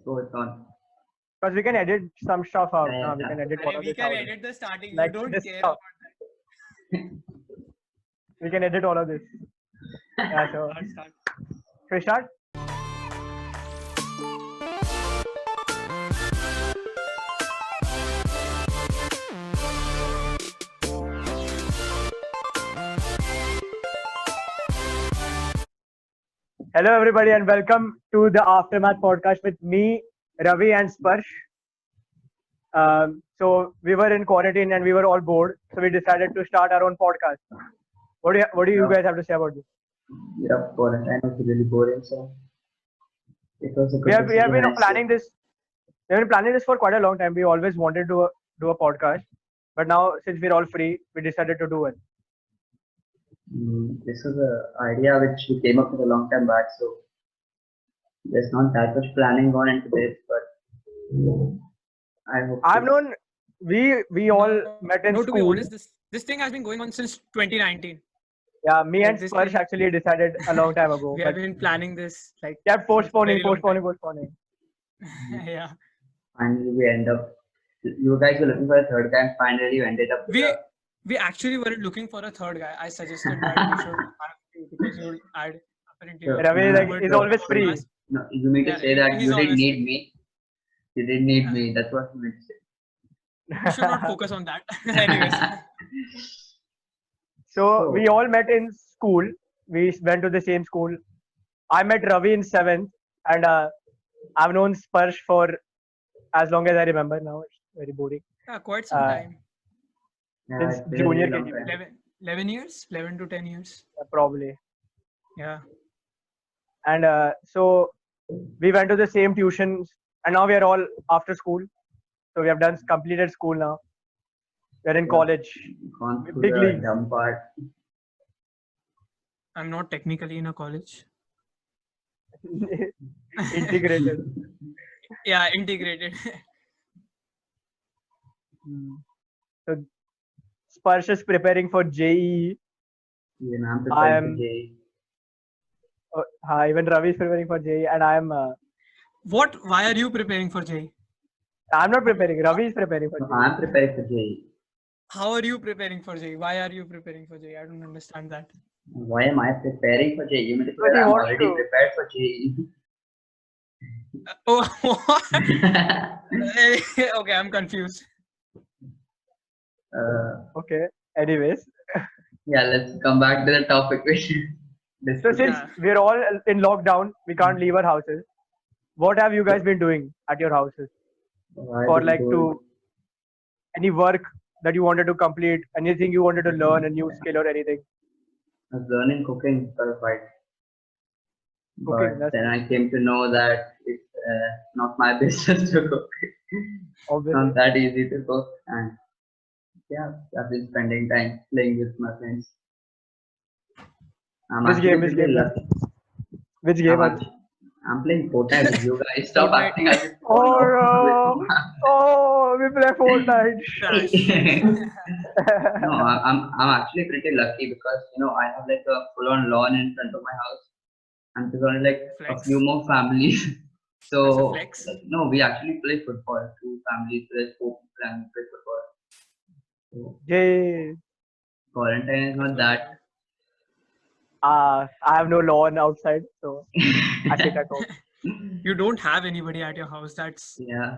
So it's on. Because we can edit some stuff out. Yeah, No, we yeah. can edit all of We this can out. edit the starting. Like You don't this care stuff. about We can edit all of this. Yeah, so that. Start. should we start? Hello, everybody, and welcome to the Aftermath podcast with me, Ravi, and Sparsh. So we were in quarantine and we were all bored, so we decided to start our own podcast. What do you Yeah. guys have to say about this? Yeah, quarantine was really boring, so it was a We good have decision. been I planning say. this. We have been planning this for quite a long time. We always wanted to do a podcast, but now since we're all free, we decided to do it. This was a idea which we came up with a long time back, so there's not that much planning gone into this, but I hope I've to- known we all met in No, to be school. honest, this thing has been going on since 2019. Yeah, me Like and this Sparsh thing- actually decided a long time ago, We but have been planning this like kept postponing. very long yeah. finally we end up. You guys were looking for a third guy, and finally you ended up. With We actually were looking for a third guy. I suggested that we should have you because you would add apparently. Sure. Ravi you is would always free. podcast. No, you mean to Yeah, say that he's you didn't always need free. me. You didn't need Yeah. me. That's what you meant to say. We should not focus on that. Anyways. So we all met in school. We went to the same school. I met Ravi in 7th, and I've known Sparsh for as long as I remember now. It's very boring. Yeah, quite some time. Yeah, Since it's been a junior really long KG. time. 11 years? 11 to 10 years. Probably. Yeah. And so we went to the same tuitions, and now we are all after school. So we have completed school now. We're in Yeah. college. Gone through Big the leagues. dumb part. I'm not technically in a college. Integrated. Yeah, integrated. So Sparsh is preparing for JEE. Even I'm I preparing am- for JEE. Even Ravi is preparing for JEE, and I'm Why are you preparing for JEE? I'm not preparing. Ravi is preparing for No, JEE. I'm preparing for JEE. How are you preparing for JEE? Why are you preparing for JEE? I don't understand that. Why am I preparing for JEE? You mean to say Because he that I'm wants already to. prepared for JEE? Oh, what? Okay, I'm confused. Okay. Anyways, Yeah, let's come back to the topic. so since Yeah. we're all in lockdown, we can't leave our houses. What have you guys been doing at your houses for any work that you wanted to complete, anything you wanted to learn, a new skill or anything? I was learning cooking for a fight. Cooking, But that's then I came to know that it's not my business to cook. obviously. Not that easy to cook. And yeah, I've been spending time playing with my friends. I'm Which actually game? pretty lucky. Which game? I'm playing Fortnite with you guys. Stop Fortnite. acting as if Oh, no. Oh, we play Fortnite. No, I'm actually pretty lucky because I have like a full-on lawn in front of my house, and there's only like a Flex. few more families. That's a So flex. no, we actually play football. 2 families, there's 4 people and we play football. So Yay. quarantine is not that. I have no lawn outside, so I sit at home. You don't have anybody at your house. That's Yeah,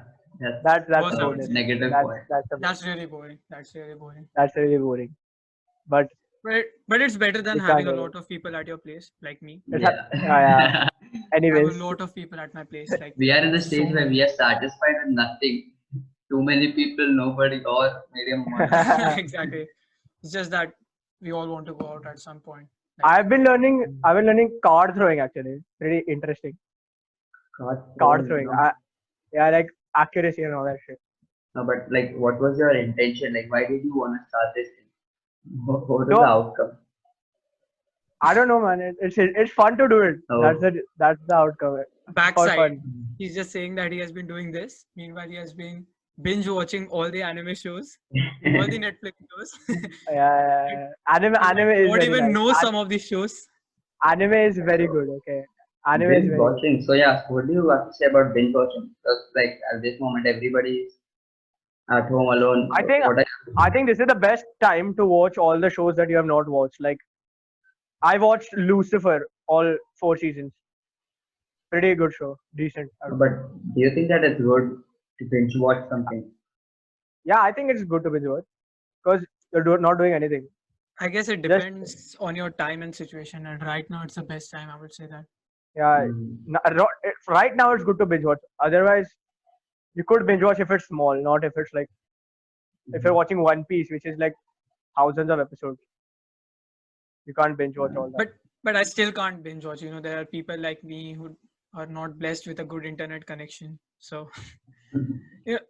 That's Was a a bonus. negative That's point. that's really boring. That's really boring. that's really boring. But But it's better than You having a can't, lot of people at your place, like me. It's Yeah. yeah. I have anyways, a lot of people at my place. Like We are in the stage so where we are satisfied with nothing. Too many people, nobody, or medium. exactly. It's just that we all want to go out at some point. I've been learning card throwing actually. Pretty interesting. Card throwing. Yeah, like accuracy and all that shit. No, but like, what was your intention? Like, why did you want to start this thing? What was No. the outcome? I don't know, man. It's fun to do it. Oh. That's the outcome. For Backside, fun. he's just saying that he has been doing this. Meanwhile, he has been binge watching all the anime shows, all the Netflix shows. Yeah. Anime is Not very even nice. know some of these shows. Anime is very good. Okay. Anime is Binge very good. watching. So yeah, what do you have to say about binge watching? Because like at this moment, everybody is at home alone. I think What are I think this is the best time to watch all the shows that you have not watched. Like I watched Lucifer all 4 seasons. Pretty good show, decent, I would say. but do you think that it's good to binge watch something? Yeah, I think it's good to binge watch because not doing anything. I guess it Just depends on your time and situation. And right now, it's the best time. I would say that. yeah, Mm, right now it's good to binge watch. Otherwise, you could binge watch if it's small, not if it's like if you're mhm. watching One Piece, which is like thousands of episodes. You can't binge watch all that. But I still can't binge watch. There are people like me who are not blessed with a good internet connection. So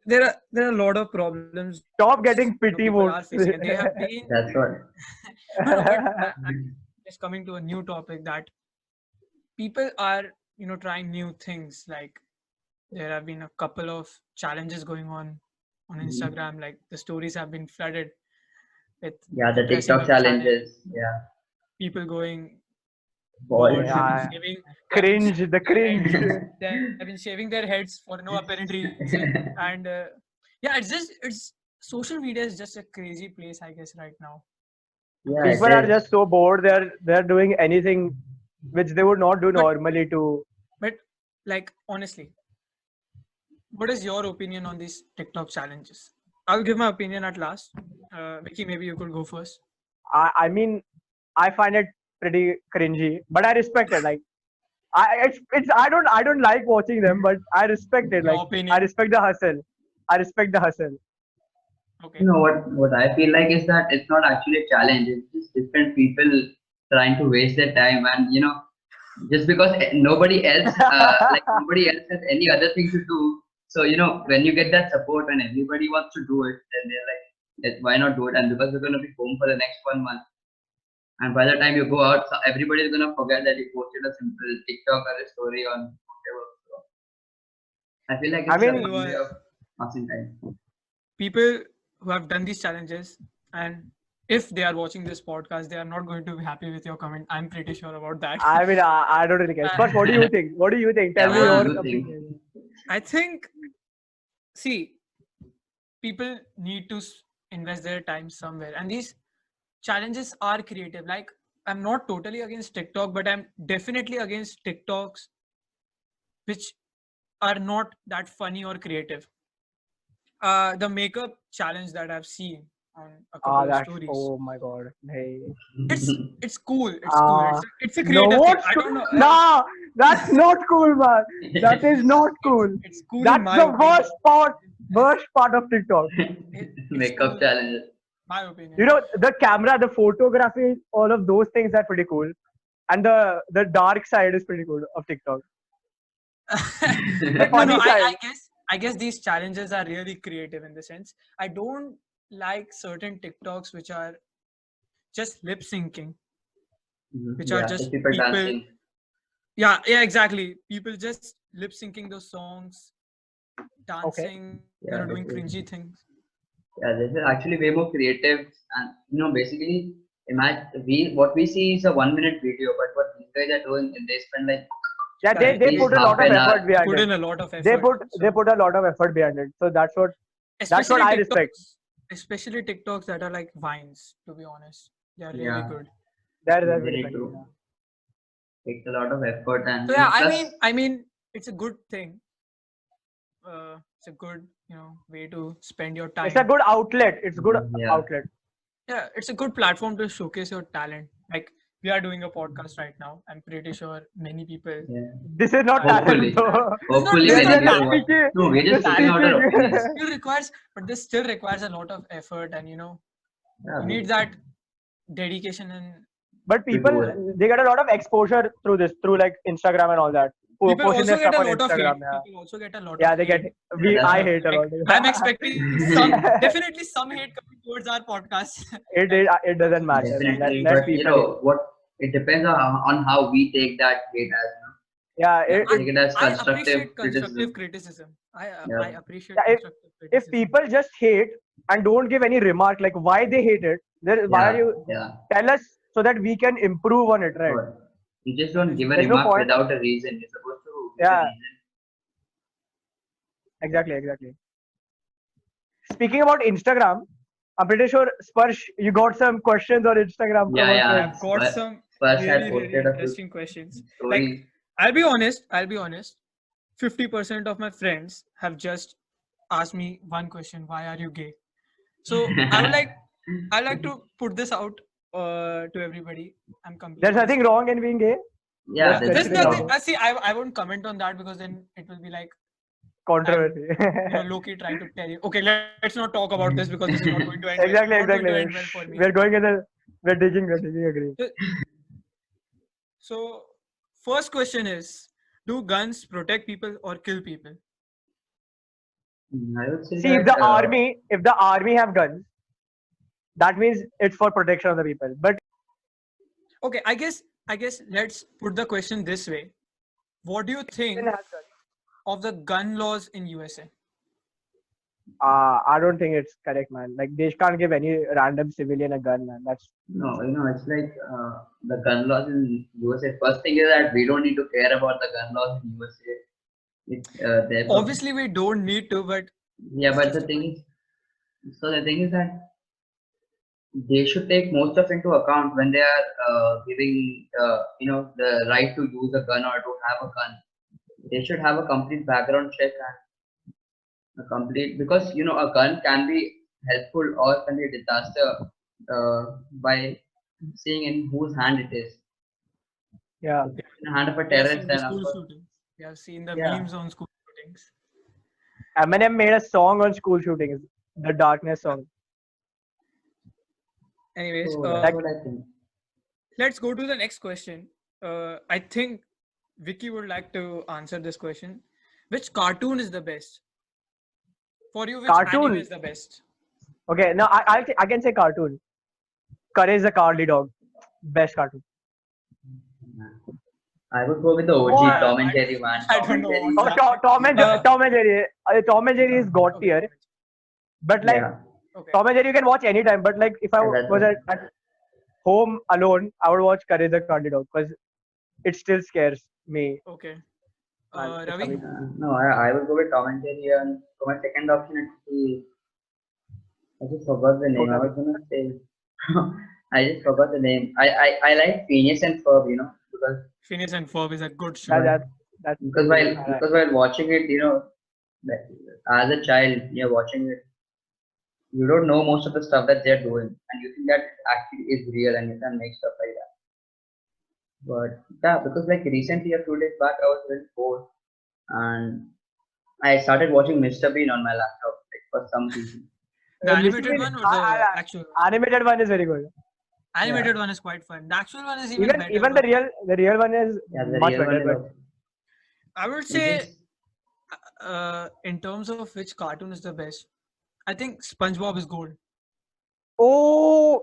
there are a lot of problems. Stop getting pity People are votes. facing, and they have been That's what. no. But I'm just coming to a new topic that people are trying new things. Like there have been a couple of challenges going on Mhm. Instagram. Like the stories have been flooded with Yeah, the dressing TikTok up challenge, challenges. Yeah, people going bald. bald, Yeah, shaving. They have been cringe, shaving the their heads. cringe. They have been shaving their heads for no apparent reason. And yeah, it's social media is just a crazy place, I guess, right now. Yeah, it People are is. just so bored. They're doing anything which they would not do But normally to. but like honestly, what is your opinion on these TikTok challenges? I'll give my opinion at last. Vicky, maybe you could go first. I mean, I find it pretty cringy, but I respect it. Like I don't like watching them, but I respect it. Like Your I opinion. respect the hustle. I respect the hustle. You Okay. know what I feel like is that it's not actually a challenge. It's just different people trying to waste their time, and just because nobody else has any other thing to do. So when you get that support and everybody wants to do it, then they're like, why not do it? And because we're gonna be home for the next 1 month, and by the time you go out, so everybody is gonna forget that you posted a simple TikTok or a story on whatever. So I feel like I it's a mean, People who fun way are of passing time. people who have done these challenges, and if they are watching this podcast, they are not going to be happy with your comment. I'm pretty sure about that. I don't really care. uh, But what do you think? What do you think? Tell Yeah, me what do your uh, you think? opinion. I think, see, people need to invest their time somewhere, and these challenges are creative. Like, I'm not totally against TikTok, but I'm definitely against TikToks which are not that funny or creative. The makeup challenge that I've seen on a couple of That's stories, oh my god. Hey. it's cool. It's cool. Uh It's a no, creative thing. what's I cool? don't know. Nah, that's not cool, man. That is not cool. It's cool in That's my the opinion. worst part of TikTok. It's Makeup cool, challenges. my opinion. You know, the camera, the photography, all of those things are pretty cool. And the dark side is pretty cool of TikTok. The But no, funny side. I guess these challenges are really creative in the sense. I don't like certain TikToks which are just lip syncing, which are Yeah, just just people people. dancing. Yeah, exactly. People just lip syncing those songs, Okay. dancing, Yeah, doing cringy things. this is actually way more creative, and basically, imagine what we see is a 1 minute video, but what these guys are doing, they spend like Yeah, Yeah, at they least put a half lot of an hour. effort behind put it. in a lot of They effort. put they So put a lot of effort behind it. So that's what especially I respect. especially TikToks that are like vines. To be honest, they are really Yeah, good. That's they very need funny. to take a lot of effort, and So yeah, plus, I mean, it's a good thing. It's a good way to spend your It's a time. good outlet. It's good yeah, outlet. Yeah, it's a good platform to showcase your talent. Like we are doing a podcast right now. I'm pretty sure many people yeah. This is not are talent Hopefully, doing that. though. hopefully, This is We're many not just people talent. watch. speaking. No, we're just Just putting out Talent our speaking. opinions. still requires, but this still requires a lot of effort, and Yeah, you need that dedication and But to people do it. they get a lot of exposure through this, through like Instagram and all that. people Posting their also get stuff a on lot of Instagram. hate. Yeah. People also get a lot Yeah, of they get hate. Yeah, that's I what. hate a Like lot. I'm expecting some definitely some hate coming towards our podcast. Like It doesn't matter, man. Definitely, Let but people hate. what it depends on how we take that hate as. Yeah, Yeah, We take it as I constructive appreciate constructive criticism. criticism. I Yeah, appreciate yeah, constructive if criticism. people just hate and don't give any remark like why they hate it, then why are yeah, you yeah. tell us so that we can improve on it, right? Sure. You just don't give a There's no remark point. without a reason. You're supposed to give Yeah. a reason. Exactly. Speaking about Instagram, I'm pretty sure Sparsh, you got some questions on Instagram from Yeah, our yeah. friends. I've got some Sparsh had really posted a few interesting questions. stories. Like, I'll be honest. 50% of my friends have just asked me one question: Why are you gay? So I like to put this out to everybody. I'm completely. There's nothing wrong in being gay. Yeah, there's There's nothing nothing. wrong. See, I won't comment on that because then it will be like Controversy. Loki trying to tell you. Okay, let's not talk about this because this is not going to end. Exactly. Not going to end well for me. We're digging agree. So, first question is: Do guns protect people or kill people? I would say See, if that, the army have guns, that means it's for protection of the people. But Okay, I guess let's put the question this way: What do you think of the gun laws in USA? I don't think it's correct, man. Like they can't give any random civilian a gun, man. That's no, it's like the gun laws in USA. First thing is that we don't need to care about the gun laws in USA. It's therefore, Obviously, we don't need to, but yeah, but the thing is that they should take most of into account when they are giving the right to use a gun or to have a gun. They should have a complete background check and a complete, because a gun can be helpful or can be a disaster by seeing in whose hand it is. yeah. If it's in the hand of a we have terrorist, seen the then of school course, shootings. We have seen the yeah. memes on school shootings. Eminem made a song on school shootings, the Darkness song. Anyways, So that's what I think. let's go to the next question. I think Vicky would like to answer this question. Which cartoon is the best? For you, which Cartoon? anime is the best? Okay, now I can say cartoon. Courage the Cowardly Dog, best cartoon. I would go with the OG What? Tom and Jerry, man. I Tom don't and know Jerry. what's Oh, Tom and Jerry. Tom and Jerry is god Okay. tier. But like Yeah. Okay. Tom and Jerry you can watch anytime. But like if I Yeah, that's was right. at home alone, I would watch Courage the Cowardly Dog because it still scares me. Okay. Man, it's Ravi? amazing. No, I would go with Tom and Jerry, and for my second option, it would be, I just forgot the name. I was gonna say, I just forgot the name. I like Phineas and Ferb, because Phineas and Ferb is a good show. That's while watching it, like, as a child, you're watching it, you don't know most of the stuff that they're doing, and you think that it actually is real, and you can make stuff like that. But yeah, because like recently, a few days back, I was very bored, and I started watching Mr. Bean on my laptop, like for some reason. The animated one or the actual one? Animated one is very good. Animated one is quite fun. The actual one is even better. Even the real one is much real one better. is But also- I would it say, is- in terms of which cartoon is the best, I think SpongeBob is gold. oh,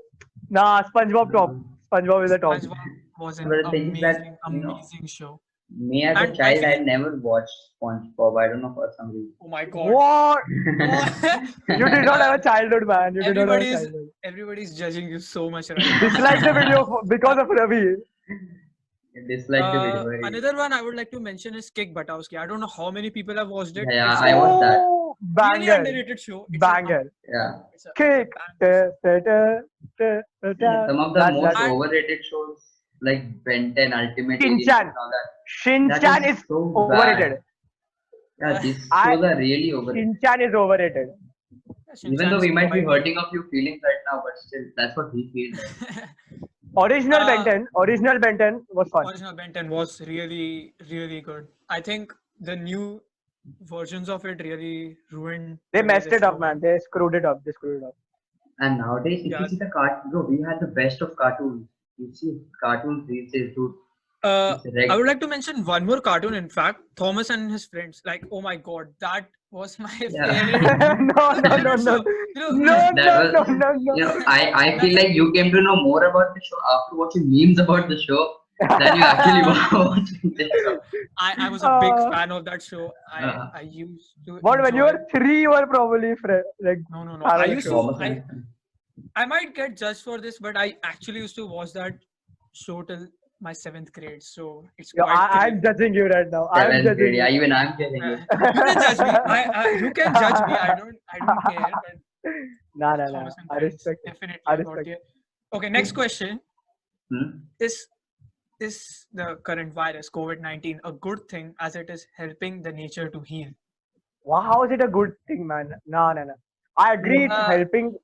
nah, SpongeBob top. SpongeBob is the top. SpongeBob was an But the thing is that, amazing show. me as a And I child, I feel- never watched SpongeBob. I don't know, for some reason. Oh my god. What? You did not have a childhood, man. You did not have a Everybody's childhood. everybody's judging you so much right now. Dislike the video because of Ravi. I dislike the video very. Another one I would like to mention is Kick Buttowski. I don't know how many people have watched it. Yeah, It's I a watched that. Oh, really banger. underrated show. It's Banger. Yeah. It's a Kick. banger. Some of the most That's overrated shows like Ben 10, Ultimate Alien, Shin-chan. and all that. Shinchan That is so overrated. bad. Yeah, these I- shows are really overrated. Shinchan is overrated. Even though we might be quite- hurting a few feelings right now, but still, that's what we feel. Original Uh, Ben 10 was fun. Original Ben 10 was really, really good. I think the new versions of it really ruined. They the way messed the it up, show man. They screwed it up. And nowadays, if Yeah. you see the cartoon, bro, we had the best of cartoons. You see cartoons these days, dude. It's I would like to mention one more cartoon. In fact, Thomas and his friends. Like, oh my god, that was my Yeah. favorite. No. favorite show. You know, No. I feel like you came to know more about the show after watching memes about the show than you actually were watching the show. I was a big Uh, fan of that show. Uh-huh. I used to. But when you enjoy- were 3, you were probably like No. fan I of the used show. to. I might get judged for this, but I actually used to watch that show till my 7th grade, so it's Yo, quite I'm judging you right now. I'm 7th judging grade. Yeah, you. even I'm getting you it. can judge me. You can judge me. I don't care. But Nah. Thomas and I friends, respect it. definitely I I got respect you. Okay, next question. Hmm? Is the current virus COVID-19 a good thing as it is helping the nature to heal? Wow, how is it a good thing, man? No. I agree. It's Uh, helping.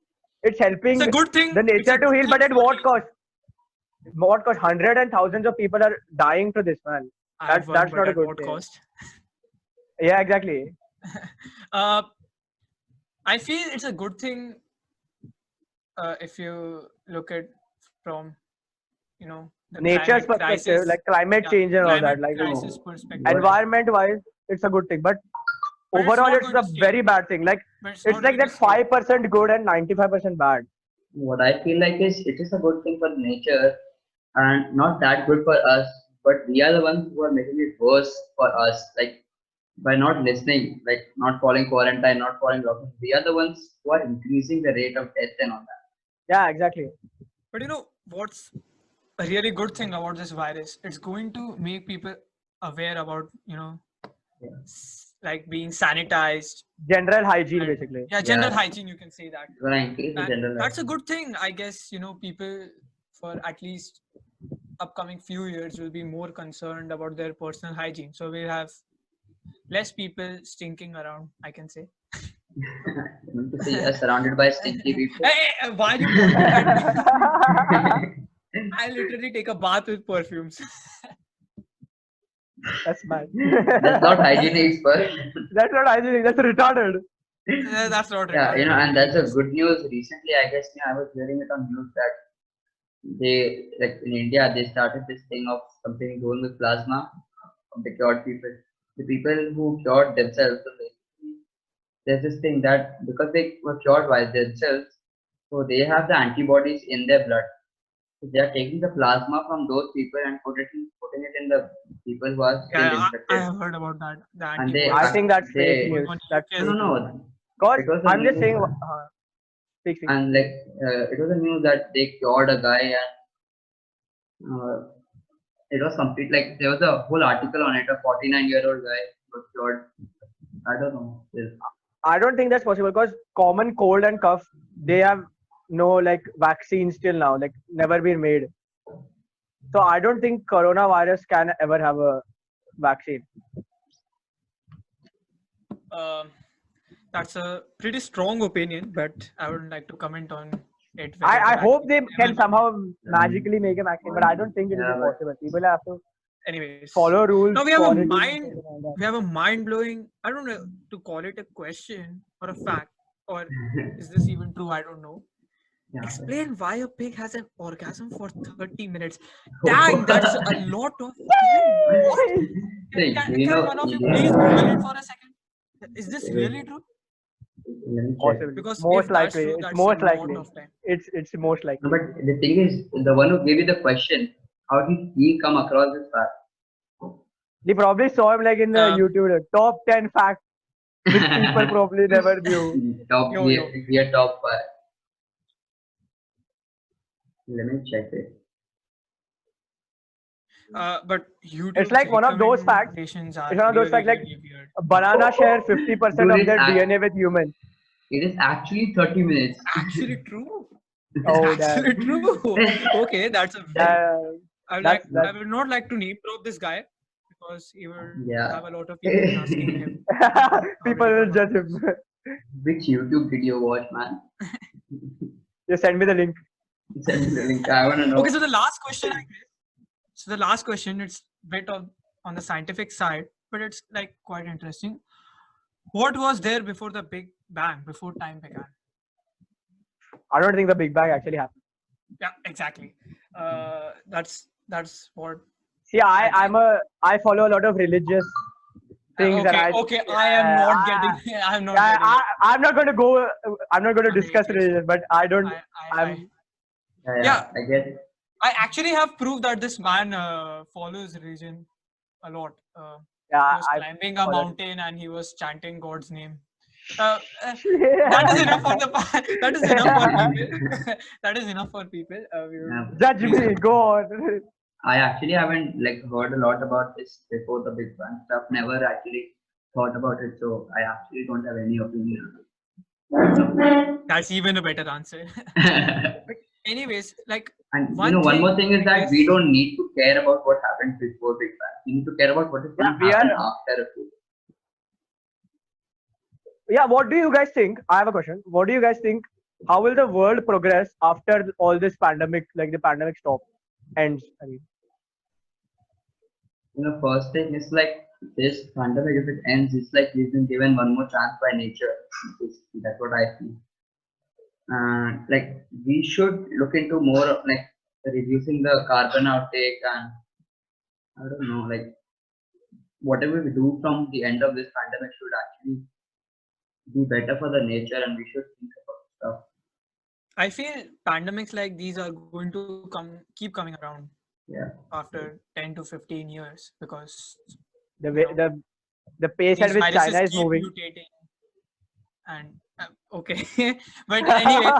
It's helping it's a good thing. the It's a nature to good heal, thing but at for what healing. cost? What cost? Hundreds and thousands of people are dying to this, man. I have one, That's but not a at good what thing. cost? Yeah, exactly. uh, I feel it's a good thing if you look at from the Nature's climate perspective, crisis, like climate change and all climate that, like crisis No, perspective. but environment-wise, it's a good thing. But But it's overall, not it's going to a stay. very bad thing. Like But it's it's not like going to that stay. 5% good and 95% bad. what I feel like is it is a good thing for nature and not that good for us, but we are the ones who are making it worse for us. Like by not listening, like not following quarantine, not following lockdown, we are the ones who are increasing the rate of death and all that. Yeah, exactly. But what's a really good thing about this virus? It's going to make people aware about Yeah. like being sanitized. General hygiene, And, basically. yeah, general Yeah, hygiene, you can say that. it's gonna increase the And general that's a life. good thing, I guess. People for at least upcoming few years will be more concerned about their personal hygiene, so we'll have less people stinking around, I can say. You mean to say you are surrounded by stinky people? Hey, why are you pointing at me? I literally take a bath with perfumes. That's bad. That's not hygienic, but That's not hygienic. That's retarded. That's not yeah, retarded. and that's a good news. Recently, I guess I was hearing it on news that they like in India they started this thing of something doing with plasma of the cured people. The people who cured themselves, so basically, there's this thing that because they were cured by themselves, so they have the antibodies in their blood. So they are taking the plasma from those people and putting it in the people who are still Yeah, I infected. have heard about that. The And they I antibodies think that's fake they going news. on That's UK no as no fake well. news, no. man. Cause It was a I'm just news saying. Speak. and like it was a news that they cured a guy and it was complete like there was a whole article on it. A 49-year-old guy was cured. I don't know. I don't think that's possible because common cold and cough, they have no like vaccines till now, like never been made. So I don't think coronavirus can ever have a vaccine. That's a pretty strong opinion, but I wouldn't like to comment on it. I, Whether the I hope vaccine they is can ever made. somehow magically make a vaccine, but I don't think it will Yeah, be but possible. People have to Anyways, follow rules, now we have a quarantine, and all that. we have a mind-blowing, I don't know to call it a question or a fact, or is this even true? I don't know. yeah. Explain why a pig has an orgasm for 30 minutes. Dang, that's a lot of time. What? Hey, Can one of you please Google it for a second? Is this really true? let me check. Possibly, Because most if that's likely, true, it's that's a most lot likely. of time. It's most No, likely. but the thing is, the one who gave you the question, how did he come across this fact? They probably saw him like in the Um, YouTube top 10 facts which people probably never knew. Top Yo, yo. we are top 5. Let me check it. But YouTube's It's like one of those facts. recommendations are It's one of those really, facts like really weird. banana share 50% Dude, of their DNA with humans. it is actually 30 minutes. Actually true. Oh, It's actually damn. true. Okay, that's a I That's would not like to name drop this guy because he will Yeah. have a lot of people asking him. people will judge him. Which YouTube did you watch, man? Just send me the link. Send me the link. I want to know. Okay, so the last question, it's bit on the scientific side, but it's like quite interesting. What was there before the Big Bang, before time began? I don't think the Big Bang actually happened. Yeah, exactly. That's what. See, I follow a lot of religious things, and I am not getting. I'm not getting. I'm not going to go. I'm not going to I'm discuss atheist. religion, but I don't. I Yeah, I get it. I actually have proof that this man follows religion a lot. He Yeah, was climbing a follow it. mountain and he was chanting God's name. That is enough for that is enough for people. That is enough for people. Judge me. Go on. I actually haven't like heard a lot about this before the Big Bang stuff. Never actually thought about it, so I actually don't have any opinion. That's even a better answer. And But anyways, like one one more thing thing is I that we guess, don't need to care about what happened before Big Bang. We need to care about what is Yeah, going to we happen are. after a few. Yeah, what do you guys think? I have a question. What do you guys think? How will the world progress after all this pandemic, like the pandemic stop ends? I mean, First thing is like this pandemic, if it ends, it's like we've been given one more chance by nature. That's what I feel. Like we should look into more of like reducing the carbon outtake and I don't know, like whatever we do from the end of this pandemic should actually be better for the nature and we should think about stuff. I feel pandemics like these are going to keep coming around Yeah. after 10 to 15 years because the you way know, the pace at these which viruses China is keep moving. mutating and okay. But anyway,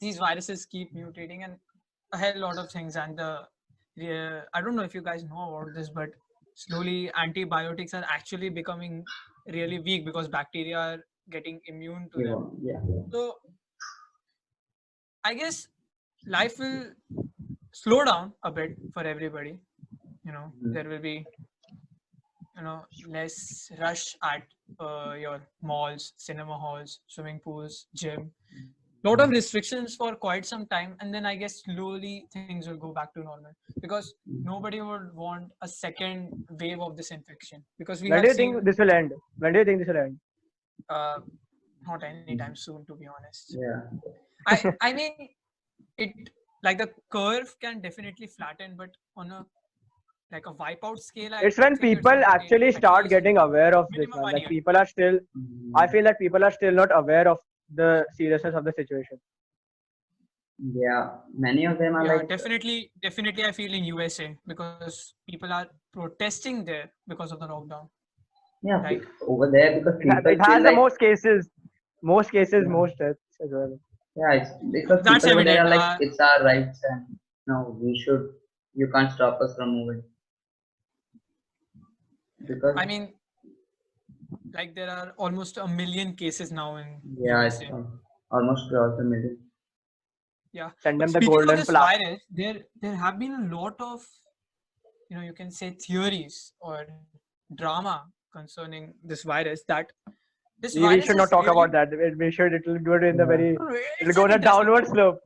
these viruses keep mutating and a hell lot of things and I don't know if you guys know about this, but slowly antibiotics are actually becoming really weak because bacteria are getting immune to them. Yeah. So I guess life will slow down a bit for everybody. There will be less rush at your malls, cinema halls, swimming pools, gym. Lot of restrictions for quite some time, and then I guess slowly things will go back to normal because nobody would want a second wave of this infection because we When have do you seen think this will end? When do you think this will end? not anytime soon, to be honest. Yeah. I mean, it like the curve can definitely flatten, but on a like a wipeout scale, I It's when think it's people going to take actually at start least getting aware of this, minimum man. 1 Like year. people are still, I feel like people are still not aware of the seriousness of the situation. Yeah. Many of them are Yeah, like definitely. I feel in USA because people are protesting there because of the lockdown. yeah, Like over there because people It has feel the like most cases, most yeah, deaths as well. yeah, it's because that's people over there evident. are like it's our rights and no, we should you can't stop us from moving. Because I mean, like there are almost 1 million cases now in yeah, it's USA. almost crossed the middle. Yeah. Send But them the speaking of golden this plaque. virus, there have been a lot of you can say theories or drama concerning this virus that this We virus should not is talk really about that. We should. It will go in the Yeah. very. It'll it's go an on a interesting downward thing. slope.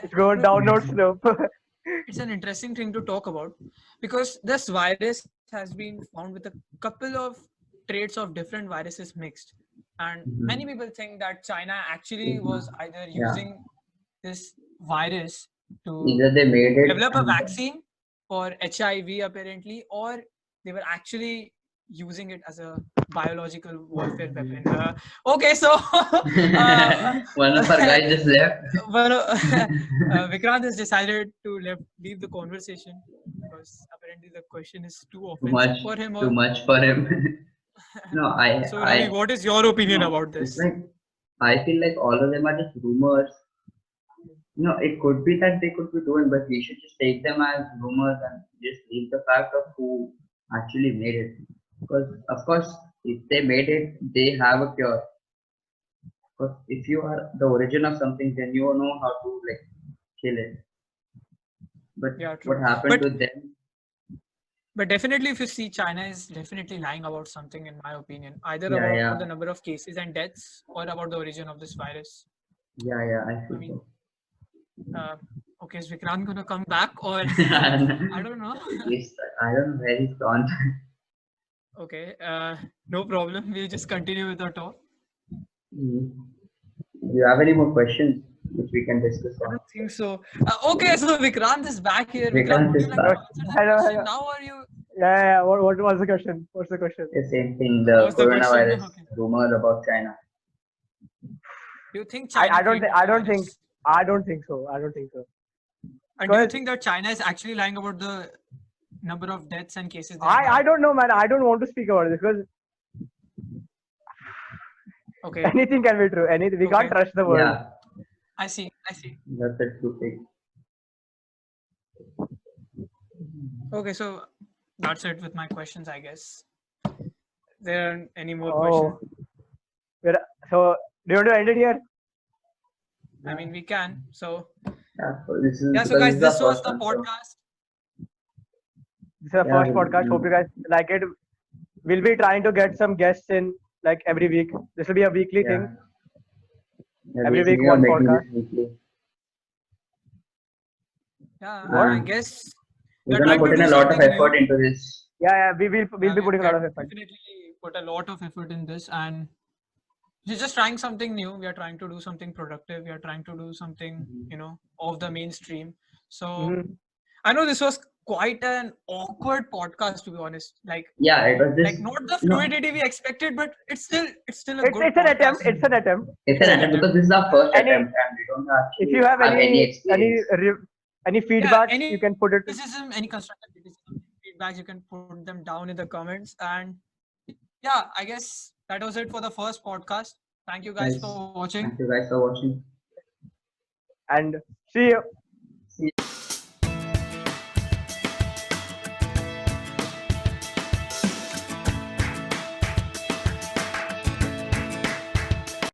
It's going downward slope. It's an interesting thing to talk about because this virus has been found with a couple of traits of different viruses mixed, and many people think that China actually was either Yeah. using this virus to Either they made it develop a and vaccine for HIV apparently, or they were actually using it as a biological warfare weapon. Okay, so one of our guys just left. Vikrant has decided to leave the conversation because apparently the question is too Too offensive much, for him. too Or much for him. No, so, Ravi, what is your opinion no, about it's this? like I feel like all of them are just rumors. It could be that they could be doing, but we should just take them as rumors and just leave the fact of who actually made it. Because of course, if they made it, they have a cure. Because if you are the origin of something, then you know how to like kill it. But Yeah, what true. happened to them? But definitely, if you see, China is definitely lying about something, in my opinion, either Yeah, about the yeah, number of cases and deaths or about the origin of this virus. yeah. I I feel mean, so. okay, is Vikrant gonna come back or I don't know? He's, I don't know where he's gone. Okay, no problem. We'll just continue with the talk. Do you have any more questions which we can discuss I on? don't think so. Okay, so Vikrant is back here. Vikrant, Vikrant would is you like to back. answer that I question know. now, or you? Yeah. What was the question? What's the question? The same thing, the What's the question? coronavirus Okay. rumor about China. Do you think China I don't created think. the I don't think. virus? I don't think so. I don't think so. And do you Because think that China is actually lying about the number of deaths and cases they I have? don't know, man. I don't want to speak about it because Okay, anything can be true. Anything. We can't Okay. trust the world. Yeah, I see. that's a true thing. Okay, so that's it with my questions, I guess. There aren't any more Oh, questions. so do you want to end it here? I mean, we can. So Yeah, so this is yeah, so because guys, this is this the was first the one. So podcast. This is our yeah, first podcast. Hope you guys like it. We'll be trying to get some guests in like every week. This will be a weekly yeah. thing. Yeah, Every we're week thinking of one making podcast. this weekly. Yeah, What? I And guess we're we're gonna trying put to in do a lot of something effort new. into this. Yeah, we'll Yeah, be putting a lot of effort. definitely put a lot of effort in this, and we're just trying something new. We are trying to do something productive. We are trying to do something, off the mainstream. So Mm-hmm. I know this was quite an awkward podcast, to be honest. Like Yeah, it was just not the you know fluidity we expected, but it's still a good It's an attempt. podcast. It's an attempt. it's It's an an attempt attempt. because this is our first Any attempt and we don't if actually you have have any any experience. any Yeah, feedbacks, any you can put it. criticism, any constructive criticism, feedbacks, you can put them down in the comments. And yeah, I guess that was it for the first podcast. Thank you guys Guys, for watching. thank you guys for watching. And see you. See you.